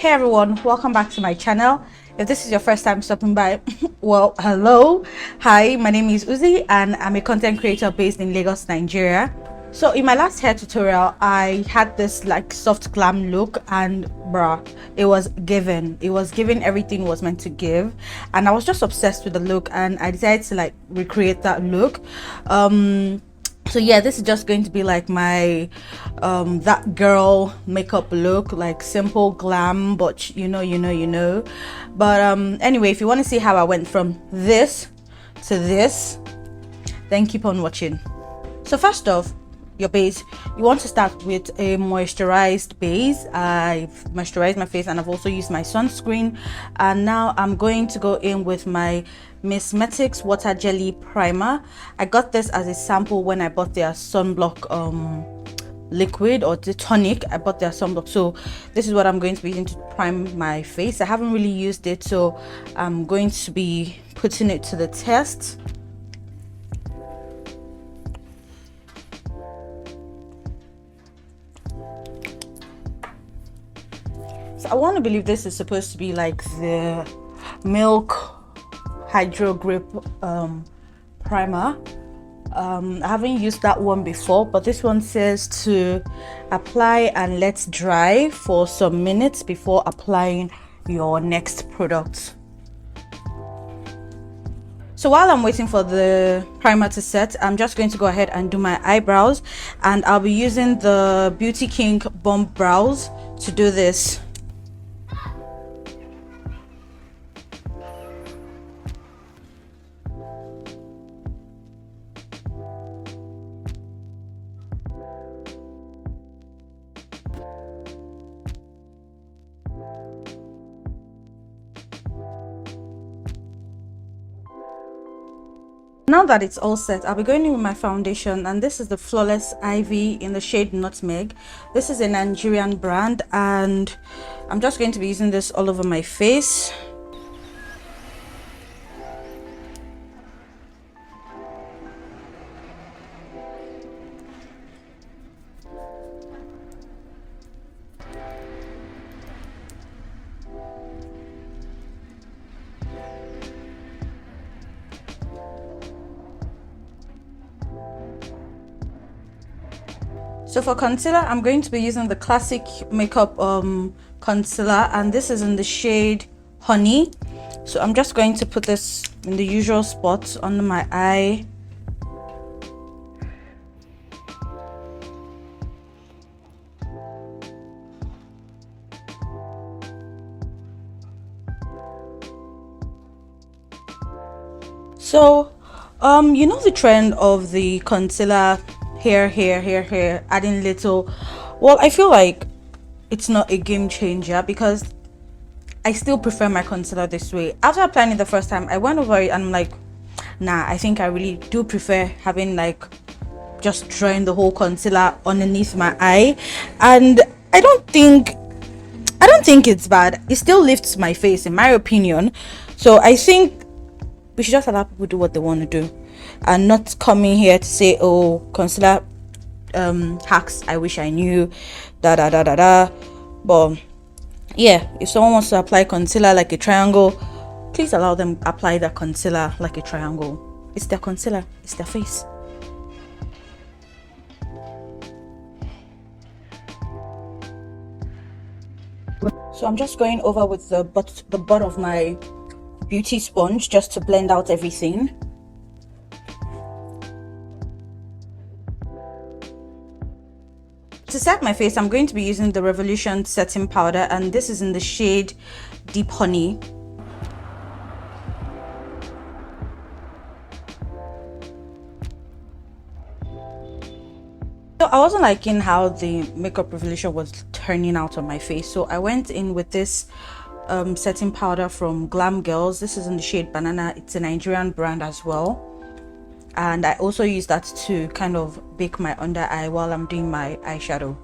Hey everyone, welcome back to my channel. If this is your first time stopping by, well, hello. Hi, my name is Uzi and I'm a content creator based in Lagos, Nigeria. So in my last hair tutorial, I had this like soft glam look and bruh, it was given everything was meant to give, and I was just obsessed with the look and I decided to like recreate that look. So yeah, this is just going to be like my that girl makeup look, like simple glam, but you know. But anyway, if you want to see how I went from this to this, then keep on watching. So first off, your base, you want to start with a moisturized base. I've moisturized my face and I've also used my sunscreen, and now I'm going to go in with my Msmetics Water Jelly Primer. I got this as a sample when I bought their sunblock liquid, or the tonic. I bought their sunblock, so this is what I'm going to be using to prime my face. I haven't really used it, so I'm going to be putting it to the test. So I want to believe this is supposed to be like the Milk Hydro Grip primer. I haven't used that one before, but this one says to apply and let dry for some minutes before applying your next product. So while I'm waiting for the primer to set, I'm just going to go ahead and do my eyebrows, and I'll be using the Beauty Kink Bomb Brows to do this. Now that it's all set, I'll be going in with my foundation, and this is the Flawless Ivy in the shade Nutmeg. This is a Nigerian brand, and I'm just going to be using this all over my face. So for concealer, I'm going to be using the classic makeup concealer, and this is in the shade Honey. So I'm just going to put this in the usual spots under my eye. So you know the trend of the concealer here, adding little. Well, I feel like it's not a game changer because I still prefer my concealer this way. After applying it the first time, I went over it and I'm like, nah, I think I really do prefer having like just drawing the whole concealer underneath my eye, and I don't think it's bad. It still lifts my face in my opinion. So I think we should just allow people do what they want to do and not coming here to say, oh, concealer hacks I wish I knew, da. But yeah, if someone wants to apply concealer like a triangle, please allow them apply that concealer like a triangle. It's their concealer, it's their face. So I'm just going over with the butt of my beauty sponge just to blend out everything. To set my face, I'm going to be using the Revolution setting powder, and this is in the shade Deep Honey. So I wasn't liking how the Makeup Revolution was turning out on my face, so I went in with this setting powder from Glam Girls. This is in the shade Banana. It's a Nigerian brand as well, and I also use that to kind of bake my under eye while I'm doing my eyeshadow.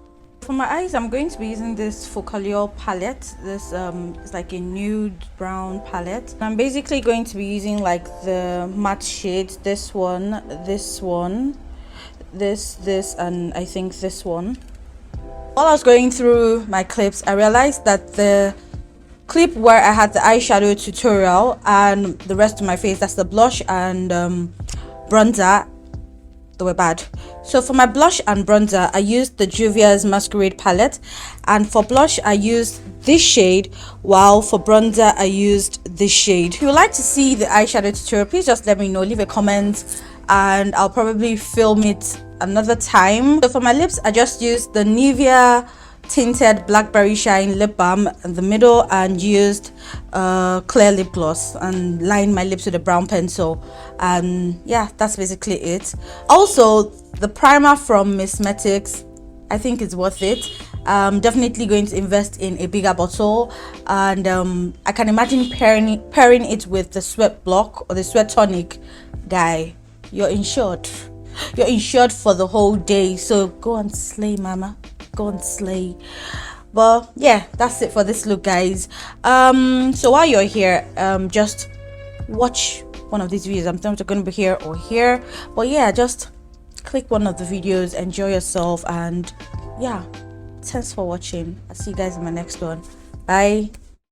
For my eyes, I'm going to be using this Focaliol palette. This is like a nude brown palette. I'm basically going to be using like the matte shades, this one, this, and I think this one. While I was going through my clips, I realized that the clip where I had the eyeshadow tutorial and the rest of my face. That's the blush and bronzer. They were bad. So for my blush and bronzer, I used the Juvias Masquerade palette, and for blush I used this shade, while for bronzer I used this shade. If you would like to see the eyeshadow tutorial, please just let me know, leave a comment, and I'll probably film it another time. So for my lips, I just used the Nivea tinted Blackberry Shine lip balm in the middle and used clear lip gloss and lined my lips with a brown pencil, and yeah, that's basically it. Also, the primer from Msmetics, I think it's worth it. I'm definitely going to invest in a bigger bottle, and I can imagine pairing it with the sweat block or the sweat tonic. Guy, you're insured for the whole day, so go and slay, mama, go and slay. But yeah, that's it for this look, guys. So while you're here, just watch one of these videos. I'm not going to be here or here, but yeah, just click one of the videos, enjoy yourself, and yeah, thanks for watching. I'll see you guys in my next one. Bye.